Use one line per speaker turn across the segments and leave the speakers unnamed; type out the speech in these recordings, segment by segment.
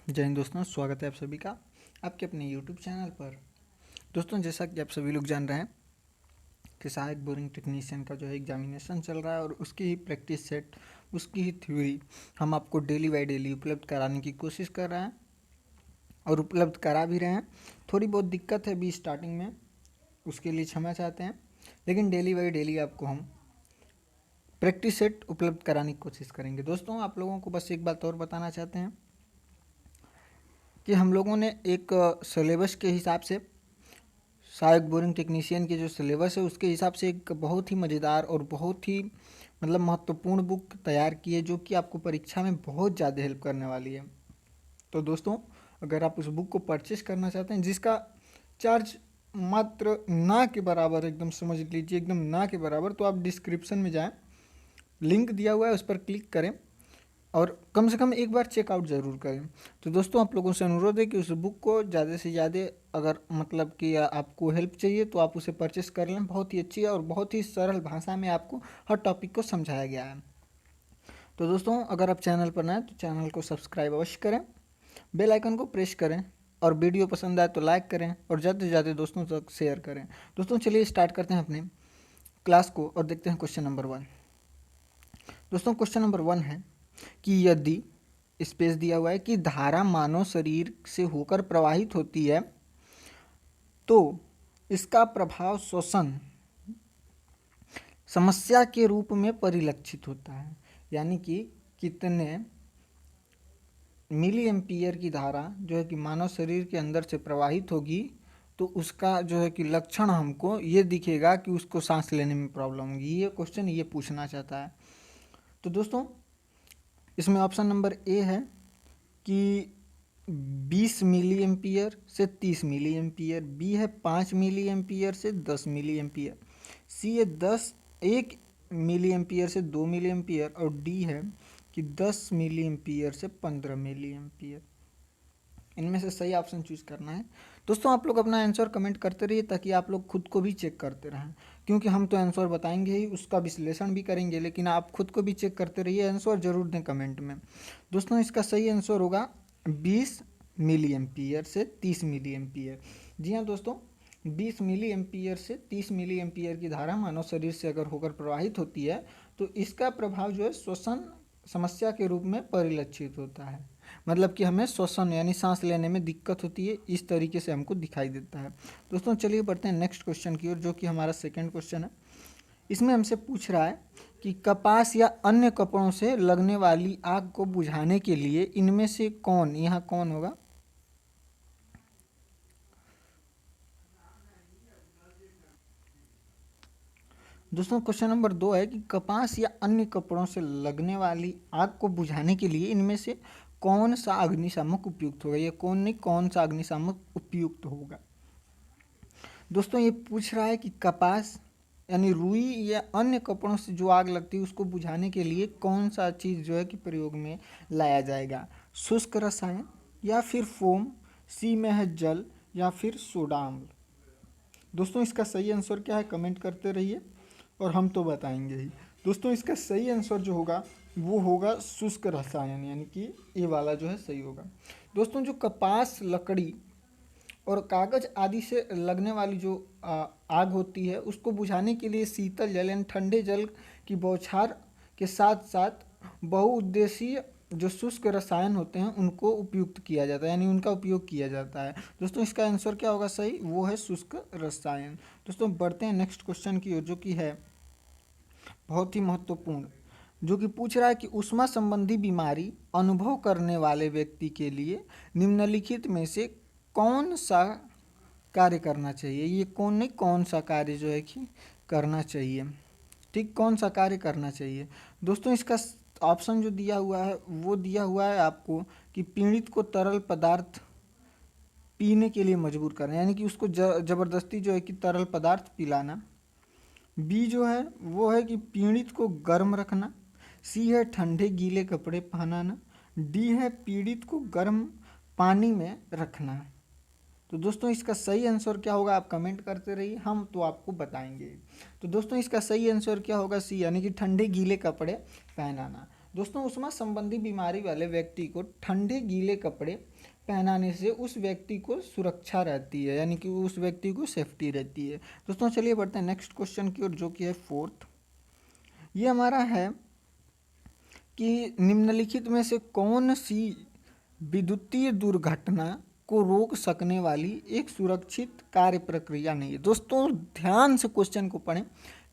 जय हिंद दोस्तों, स्वागत है आप सभी का आपके अपने यूट्यूब चैनल पर। दोस्तों, जैसा कि आप सभी लोग जान रहे हैं कि सहायक बोरिंग टेक्नीशियन का जो है एग्जामिनेशन चल रहा है और उसकी ही प्रैक्टिस सेट, उसकी ही थ्योरी हम आपको डेली बाय डेली उपलब्ध कराने की कोशिश कर रहे हैं और उपलब्ध करा भी रहे हैं। थोड़ी बहुत दिक्कत है भी स्टार्टिंग में, उसके लिए क्षमा चाहते हैं, लेकिन डेली बाय डेली आपको हम प्रैक्टिस सेट उपलब्ध कराने की कोशिश करेंगे। दोस्तों, आप लोगों को बस एक बात और बताना चाहते हैं कि हम लोगों ने एक सिलेबस के हिसाब से, सहायक बोरिंग टेक्नीशियन के जो सिलेबस है उसके हिसाब से एक बहुत ही मज़ेदार और बहुत ही महत्वपूर्ण बुक तैयार की है, जो कि आपको परीक्षा में बहुत ज़्यादा हेल्प करने वाली है। तो दोस्तों, अगर आप उस बुक को परचेस करना चाहते हैं, जिसका चार्ज मात्र ना के बराबर, एकदम समझ लीजिए एकदम ना के बराबर, तो आप डिस्क्रिप्शन में जाएं, लिंक दिया हुआ है, उस पर क्लिक करें और कम से कम एक बार चेकआउट ज़रूर करें। तो दोस्तों, आप लोगों से अनुरोध है कि उस बुक को ज़्यादा से ज़्यादा, अगर कि आपको हेल्प चाहिए तो आप उसे परचेस कर लें। बहुत ही अच्छी है और बहुत ही सरल भाषा में आपको हर टॉपिक को समझाया गया है। तो दोस्तों, अगर आप चैनल पर नए हैं तो चैनल को सब्सक्राइब अवश्य करें, बेल आइकन को प्रेस करें और वीडियो पसंद आए तो लाइक करें और ज़्यादा से ज़्यादा दोस्तों तक शेयर करें। दोस्तों, चलिए स्टार्ट करते हैं अपने क्लास को और देखते हैं क्वेश्चन नंबर 1। दोस्तों, क्वेश्चन नंबर 1 है कि यदि स्पेस दिया हुआ है कि धारा मानव शरीर से होकर प्रवाहित होती है तो इसका प्रभाव श्वसन समस्या के रूप में परिलक्षित होता है। यानी कि कितने मिली एम्पियर की धारा जो है कि मानव शरीर के अंदर से प्रवाहित होगी तो उसका जो है कि लक्षण हमको ये दिखेगा कि उसको सांस लेने में प्रॉब्लम होगी। ये क्वेश्चन ये पूछना चाहता है। तो दोस्तों, इसमें ऑप्शन नंबर ए है कि 20 मिली एम्पियर से 30 मिली एम्पियर, बी है 5 मिली एम्पियर से 10 मिली एम्पियर, सी है 1 मिली एम्पियर से 2 मिली एम्पियर और डी है कि 10 मिली एम्पियर से 15 मिली एम्पियर। इनमें से सही ऑप्शन चूज करना है। दोस्तों, आप लोग अपना आंसर कमेंट करते रहिए ताकि आप लोग खुद को भी चेक करते रहें, क्योंकि हम तो आंसर बताएंगे ही, उसका विश्लेषण भी करेंगे, लेकिन आप खुद को भी चेक करते रहिए, आंसर जरूर दें कमेंट में। दोस्तों, इसका सही आंसर होगा 20 मिली एम्पियर से 30 मिली एम्पियर। जी हाँ दोस्तों, 20 मिली एम्पियर से 30 मिली एम्पियर की धारा मानव शरीर से अगर होकर प्रवाहित होती है तो इसका प्रभाव जो है श्वसन समस्या के रूप में परिलक्षित होता है। मतलब कि हमें श्वसन यानी सांस लेने में दिक्कत होती है, इस तरीके से हमको दिखाई देता है। दोस्तों, चलिए बढ़ते हैं नेक्स्ट क्वेश्चन की ओर, जो कि हमारा सेकंड क्वेश्चन है। इसमें हमसे पूछ रहा है कि कपास या अन्य कपड़ों से लगने वाली आग को बुझाने के लिए इनमें से कौन, यहाँ कौन होगा? दोस्तों, क्वेश्चन नंबर 2 है कि कपास या अन्य कपड़ों से लगने वाली आग को बुझाने के लिए इनमें से कौन सा अग्निशामक उपयुक्त होगा। ये कौन नहीं, कौन सा अग्निशामक उपयुक्त होगा। दोस्तों, ये पूछ रहा है कि कपास यानी रुई या अन्य कपड़ों से जो आग लगती है उसको बुझाने के लिए कौन सा चीज़ जो है कि प्रयोग में लाया जाएगा। शुष्क रसायन या फिर फोम, सी में है जल या फिर सोडा अम्ल। दोस्तों, इसका सही आंसर क्या है कमेंट करते रहिए और हम तो बताएंगे ही। दोस्तों, इसका सही आंसर जो होगा वो होगा शुष्क रसायन, यानी कि ये वाला जो है सही होगा। दोस्तों, जो कपास, लकड़ी और कागज आदि से लगने वाली जो आग होती है उसको बुझाने के लिए शीतल जल यानी ठंडे जल की बौछार के साथ साथ बहुउद्देशीय जो शुष्क रसायन होते हैं उनको उपयुक्त किया जाता है, यानी उनका उपयोग किया जाता है। दोस्तों, इसका आंसर क्या होगा सही, वो है शुष्क रसायन। दोस्तों, बढ़ते हैं नेक्स्ट क्वेश्चन की ओर, जो कि है बहुत ही महत्वपूर्ण, जो कि पूछ रहा है कि ऊष्मा संबंधी बीमारी अनुभव करने वाले व्यक्ति के लिए निम्नलिखित में से कौन सा कार्य करना चाहिए। ये कौन नहीं, कौन सा कार्य जो है कि करना चाहिए। ठीक, कौन सा कार्य करना चाहिए। दोस्तों, इसका ऑप्शन जो दिया हुआ है वो दिया हुआ है आपको कि पीड़ित को तरल पदार्थ पीने के लिए मजबूर करना, यानी कि उसको जबरदस्ती जो है कि तरल पदार्थ पिलाना। बी जो है वो है कि पीड़ित को गर्म रखना। सी है ठंडे गीले कपड़े पहनाना। डी है पीड़ित को गर्म पानी में रखना। तो दोस्तों, इसका सही आंसर क्या होगा आप कमेंट करते रहिए, हम तो आपको बताएंगे। तो दोस्तों, इसका सही आंसर क्या होगा सी, यानी कि ठंडे गीले कपड़े पहनाना। दोस्तों उष्मा संबंधी बीमारी वाले व्यक्ति को ठंडे गीले कपड़े पहनाने से उस व्यक्ति को सुरक्षा रहती है, यानी कि उस व्यक्ति को सेफ्टी रहती है। दोस्तों चलिए बढ़ते हैं नेक्स्ट क्वेश्चन की ओर, जो कि है फोर्थ। ये हमारा है कि निम्नलिखित में से कौन सी विद्युतीय दुर्घटना को रोक सकने वाली एक सुरक्षित कार्य प्रक्रिया नहीं है। दोस्तों ध्यान से क्वेश्चन को पढ़ें,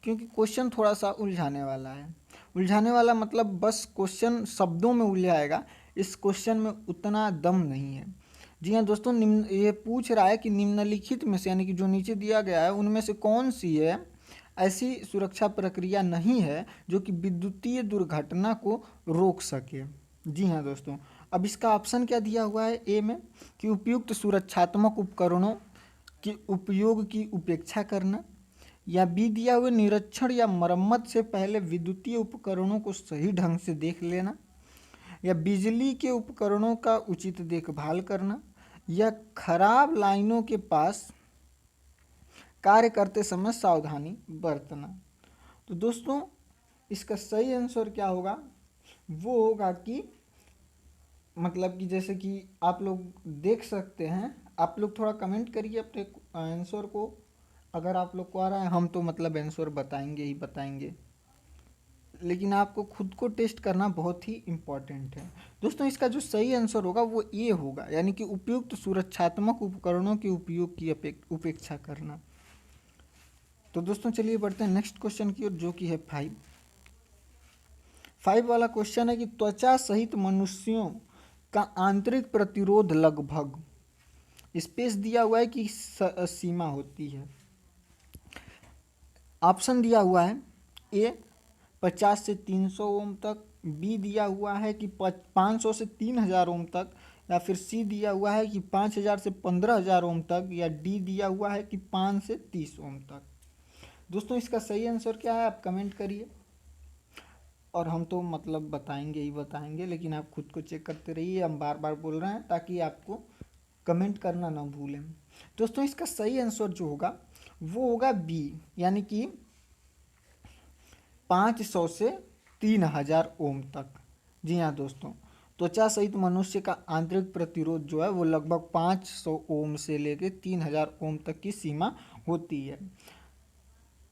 क्योंकि क्वेश्चन थोड़ा सा उलझाने वाला है। उलझाने वाला मतलब बस क्वेश्चन शब्दों में उलझाएगा, इस क्वेश्चन में उतना दम नहीं है। जी हाँ दोस्तों, ये पूछ रहा है कि निम्नलिखित में से, यानी कि जो नीचे दिया गया है उनमें से कौन सी है ऐसी सुरक्षा प्रक्रिया नहीं है जो कि विद्युतीय दुर्घटना को रोक सके। जी हाँ दोस्तों, अब इसका ऑप्शन क्या दिया हुआ है ए में कि उपयुक्त सुरक्षात्मक उपकरणों के उपयोग की उपेक्षा करना, या बी दिया हुआ निरीक्षण या मरम्मत से पहले विद्युतीय उपकरणों को सही ढंग से देख लेना, या बिजली के उपकरणों का उचित देखभाल करना, या खराब लाइनों के पास कार्य करते समय सावधानी बरतना। तो दोस्तों इसका सही आंसर क्या होगा, वो होगा कि मतलब कि जैसे कि आप लोग देख सकते हैं, आप लोग थोड़ा कमेंट करिए अपने आंसर को, अगर आप लोग को आ रहा है। हम तो मतलब आंसर बताएंगे ही बताएंगे, लेकिन आपको खुद को टेस्ट करना बहुत ही इम्पॉर्टेंट है। दोस्तों इसका जो सही आंसर होगा वो ये होगा, यानी कि उपयुक्त सुरक्षात्मक उपकरणों के उपयोग की उपेक्षा करना। तो दोस्तों चलिए बढ़ते हैं नेक्स्ट क्वेश्चन की ओर, जो कि है 5 वाला क्वेश्चन है कि त्वचा सहित मनुष्यों का आंतरिक प्रतिरोध लगभग, स्पेस दिया हुआ है कि सीमा होती है। ऑप्शन दिया हुआ है ए 50 से 300 ओम तक, बी दिया हुआ है कि 500 से 3000 ओम तक, या फिर सी दिया हुआ है कि 5000 से 15000 ओम तक, या डी दिया हुआ है कि 5 से 30 ओम तक। दोस्तों इसका सही आंसर क्या है आप कमेंट करिए, और हम तो मतलब बताएंगे ही बताएंगे, लेकिन आप खुद को चेक करते रहिए। हम बार बार बोल रहे हैं ताकि आपको कमेंट करना ना भूलें। दोस्तों इसका सही आंसर जो होगा वो होगा बी, यानी कि 500 से 3000 ओम तक। जी हाँ दोस्तों, त्वचा सहित मनुष्य का आंतरिक प्रतिरोध जो है वो लगभग 500 ओम से लेकर 3000 ओम तक की सीमा होती है।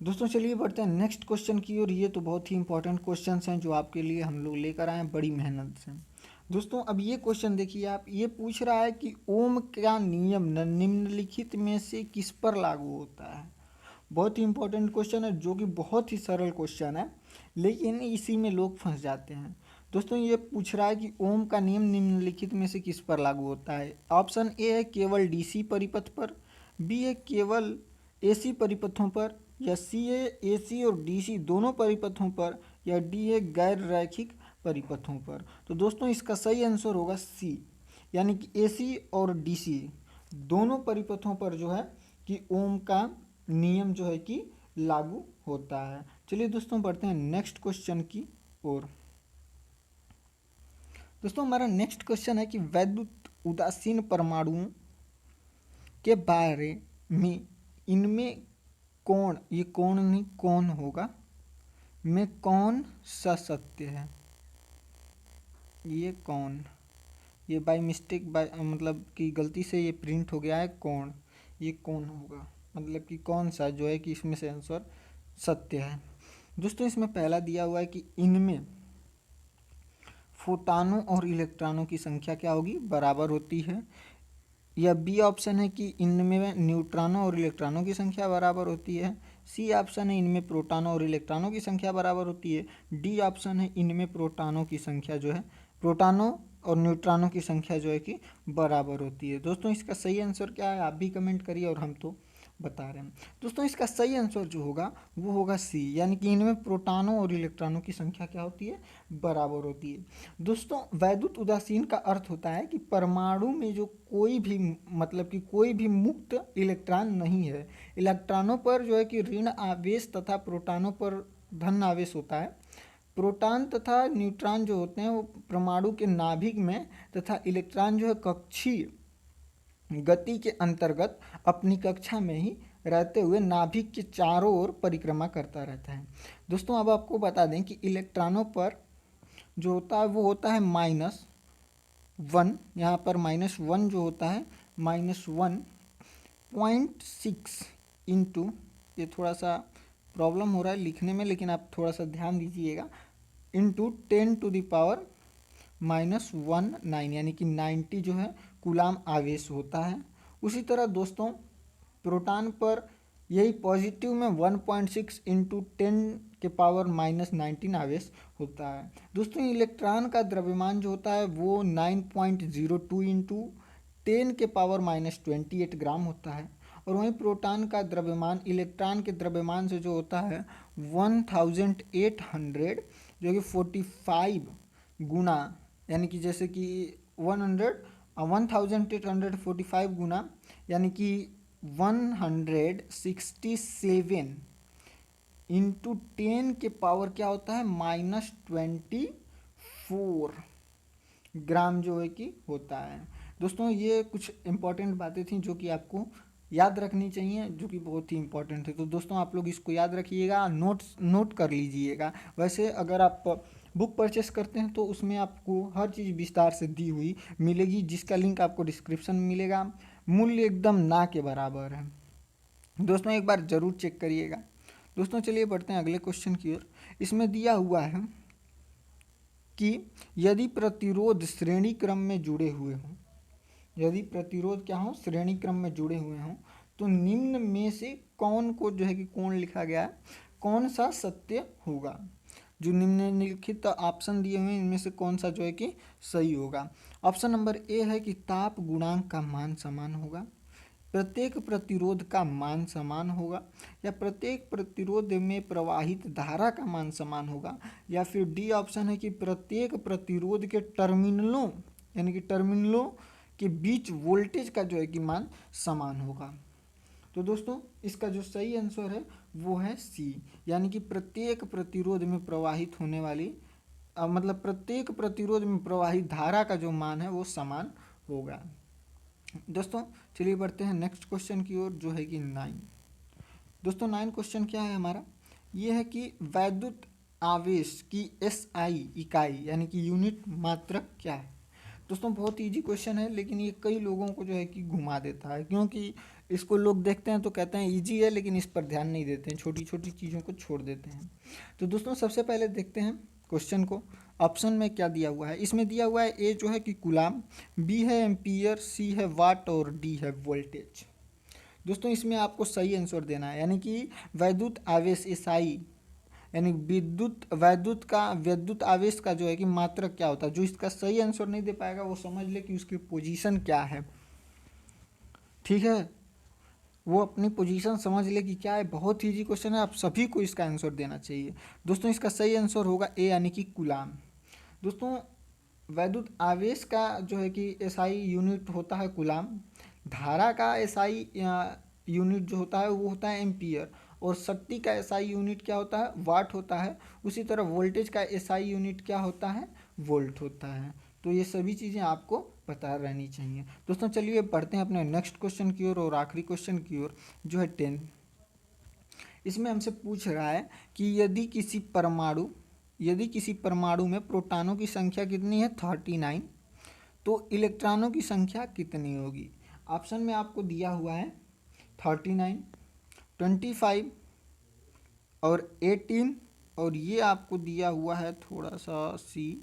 दोस्तों चलिए बढ़ते हैं नेक्स्ट क्वेश्चन की ओर। ये तो बहुत ही इंपॉर्टेंट क्वेश्चन हैं जो आपके लिए हम लोग लेकर आए हैं बड़ी मेहनत से। दोस्तों अब ये क्वेश्चन देखिए आप, ये पूछ रहा है कि ओम का नियम निम्नलिखित में से किस पर लागू होता है। बहुत ही इंपॉर्टेंट क्वेश्चन है, जो कि बहुत ही सरल क्वेश्चन है, लेकिन इसी में लोग फंस जाते हैं। दोस्तों ये पूछ रहा है कि ओम का नियम निम्नलिखित में से किस पर लागू होता है। ऑप्शन ए है केवल डीसी परिपथ पर, बी है केवल एसी परिपथों पर, या सी है एसी और डीसी दोनों परिपथों पर, या डी है गैर रैखिक परिपथों पर। तो दोस्तों इसका सही आंसर होगा सी, यानी कि एसी और डीसी दोनों परिपथों पर जो है कि ओम का नियम जो है कि लागू होता है। चलिए दोस्तों बढ़ते हैं नेक्स्ट क्वेश्चन की ओर। दोस्तों हमारा नेक्स्ट क्वेश्चन है कि वैद्युत उदासीन परमाणुओं के बारे में इनमें कौन, ये कौन नहीं कौन होगा, में कौन सा सत्य है। ये कौन, ये बाय मिस्टेक बाय मतलब कि गलती से ये प्रिंट हो गया है कौन, ये कौन होगा मतलब कि कौन सा जो है कि इसमें से आंसर सत्य है। दोस्तों इसमें पहला दिया हुआ है कि इनमें फोटानों और इलेक्ट्रॉनों की संख्या क्या होगी, बराबर होती है, या बी ऑप्शन है कि इनमें न्यूट्रॉनों और इलेक्ट्रॉनों की संख्या बराबर होती है, सी ऑप्शन है इनमें प्रोटॉनों और इलेक्ट्रॉनों की संख्या बराबर होती है, डी ऑप्शन है इनमें प्रोटॉनों की संख्या जो है, प्रोटॉनों और न्यूट्रॉनों की संख्या जो है कि बराबर होती है। दोस्तों इसका सही आंसर क्या है आप भी कमेंट करिए, और हम तो बता रहे हैं। दोस्तों इसका सही आंसर जो होगा वो होगा सी, यानी कि इनमें प्रोटॉनों और इलेक्ट्रॉनों की संख्या क्या होती है, बराबर होती है। दोस्तों वैद्युत उदासीन का अर्थ होता है कि परमाणु में जो कोई भी मतलब कि कोई भी मुक्त इलेक्ट्रॉन नहीं है। इलेक्ट्रॉनों पर जो है कि ऋण आवेश तथा प्रोटॉनों पर धन आवेश होता है। प्रोटॉन तथा न्यूट्रॉन जो होते हैं वो परमाणु के नाभिक में, तथा इलेक्ट्रॉन जो है कक्षीय गति के अंतर्गत अपनी कक्षा में ही रहते हुए नाभिक के चारों ओर परिक्रमा करता रहता है। दोस्तों अब आपको बता दें कि इलेक्ट्रॉनों पर जो होता है वो होता है -1। यहाँ पर -1 जो होता है -1.6 इंटू, ये थोड़ा सा प्रॉब्लम हो रहा है लिखने में, लेकिन आप थोड़ा सा ध्यान दीजिएगा, इंटू 10⁻⁻⁹ यानी कि 90 जो है कूलाम आवेश होता है। उसी तरह दोस्तों प्रोटॉन पर यही पॉजिटिव में 1.6 इंटू 10⁻⁻19 आवेश होता है। दोस्तों इलेक्ट्रॉन का द्रव्यमान जो होता है वो 9.02 इंटू 10⁻⁻28 ग्राम होता है। और वहीं प्रोटॉन का द्रव्यमान इलेक्ट्रॉन के द्रव्यमान से जो होता है 1800, जो कि 45 गुना, यानी कि जैसे कि 1845 गुना, यानी कि 167 इंटू 10 के पावर क्या होता है -24 ग्राम जो है कि होता है। दोस्तों ये कुछ इंपॉर्टेंट बातें थी जो कि आपको याद रखनी चाहिए, जो कि बहुत ही इंपॉर्टेंट है। तो दोस्तों आप लोग इसको याद रखिएगा, नोट कर लीजिएगा। वैसे अगर आप बुक परचेस करते हैं तो उसमें आपको हर चीज़ विस्तार से दी हुई मिलेगी, जिसका लिंक आपको डिस्क्रिप्शन में मिलेगा। मूल्य एकदम ना के बराबर है। दोस्तों एक बार ज़रूर चेक करिएगा। दोस्तों चलिए बढ़ते हैं अगले क्वेश्चन की ओर। इसमें दिया हुआ है कि यदि प्रतिरोध श्रेणी क्रम में जुड़े हुए हों, यदि प्रतिरोध क्या हो श्रेणी क्रम में जुड़े हुए हों, तो निम्न में से कौन को जो है कि कौन लिखा गया है, कौन सा सत्य होगा। जो निम्नलिखित ऑप्शन दिए हुए हैं इनमें से कौन सा जो है कि सही होगा। ऑप्शन नंबर ए है कि ताप गुणांक का मान समान होगा, प्रत्येक प्रतिरोध का मान समान होगा, या प्रत्येक प्रतिरोध में प्रवाहित धारा का मान समान होगा, या फिर डी ऑप्शन है कि प्रत्येक प्रतिरोध के टर्मिनलों, यानी कि टर्मिनलों के बीच वोल्टेज का जो है कि मान समान होगा। तो दोस्तों इसका जो सही आंसर है वो है सी, यानी कि प्रत्येक प्रतिरोध में प्रवाहित होने वाली मतलब प्रत्येक प्रतिरोध में प्रवाहित धारा का जो मान है वो समान होगा। दोस्तों चलिए बढ़ते हैं नेक्स्ट क्वेश्चन की ओर, जो है कि 9। दोस्तों 9 क्वेश्चन क्या है हमारा, ये है कि वैद्युत आवेश की एसआई इकाई यानी कि यूनिट मात्रक क्या है। दोस्तों बहुत इजी क्वेश्चन है, लेकिन ये कई लोगों को जो है कि घुमा देता है, क्योंकि इसको लोग देखते हैं तो कहते हैं इजी है, लेकिन इस पर ध्यान नहीं देते हैं, छोटी छोटी चीज़ों को छोड़ देते हैं। तो दोस्तों सबसे पहले देखते हैं क्वेश्चन को। ऑप्शन में क्या दिया हुआ है, इसमें दिया हुआ है ए जो है कि कूलाम, बी है एम्पियर, सी है वाट और डी है वोल्टेज। दोस्तों इसमें आपको सही आंसर देना है, यानी कि वैद्युत आवेश एसआई, यानी विद्युत आवेश का जो है कि मात्रक क्या होता है। जो इसका सही आंसर नहीं दे पाएगा वो समझ ले कि उसकी पोजीशन क्या है, ठीक है, वो अपनी पोजीशन समझ ले कि क्या है। बहुत ईजी क्वेश्चन है, आप सभी को इसका आंसर देना चाहिए। दोस्तों इसका सही आंसर होगा ए, यानी कि कूलाम। दोस्तों वैद्युत आवेश का जो है कि एसआई यूनिट होता है कूलाम, धारा का एसआई यूनिट जो होता है वो होता है एम्पियर, और शक्ति का एसआई यूनिट क्या होता है वाट होता है। उसी तरह वोल्टेज का एसआई यूनिट क्या होता है वोल्ट होता है। तो ये सभी चीज़ें आपको पता रहनी चाहिए। दोस्तों चलिए बढ़ते हैं अपने नेक्स्ट क्वेश्चन की ओर, और आखिरी क्वेश्चन की ओर, जो है 10। इसमें हमसे पूछ रहा है कि यदि किसी परमाणु में प्रोटॉनों की संख्या कितनी है 39, तो इलेक्ट्रॉनों की संख्या कितनी होगी। ऑप्शन में आपको दिया हुआ है 39, 25 और 18, और ये आपको दिया हुआ है थोड़ा सा सी,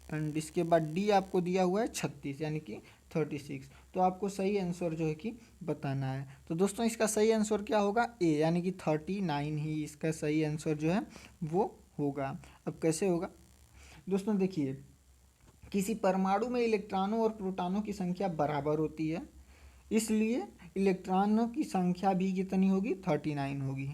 एंड इसके बाद डी आपको दिया हुआ है 36 यानी कि 36। तो आपको सही आंसर जो है कि बताना है। तो दोस्तों इसका सही आंसर क्या होगा ए, यानी कि 39 ही इसका सही आंसर जो है वो होगा। अब कैसे होगा दोस्तों, देखिए किसी परमाणु में इलेक्ट्रॉनों और प्रोटॉनों की संख्या बराबर होती है, इसलिए इलेक्ट्रॉनों की संख्या भी कितनी होगी 39 होगी।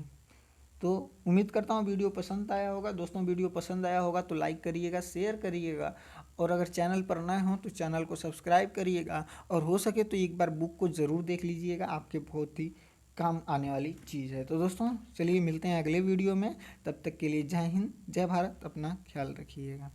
तो उम्मीद करता हूँ वीडियो पसंद आया होगा। दोस्तों वीडियो पसंद आया होगा तो लाइक करिएगा, शेयर करिएगा, और अगर चैनल पर नए हों तो चैनल को सब्सक्राइब करिएगा, और हो सके तो एक बार बुक को ज़रूर देख लीजिएगा, आपके बहुत ही काम आने वाली चीज़ है। तो दोस्तों चलिए मिलते हैं अगले वीडियो में, तब तक के लिए जय हिंद, जय भारत, अपना ख्याल रखिएगा।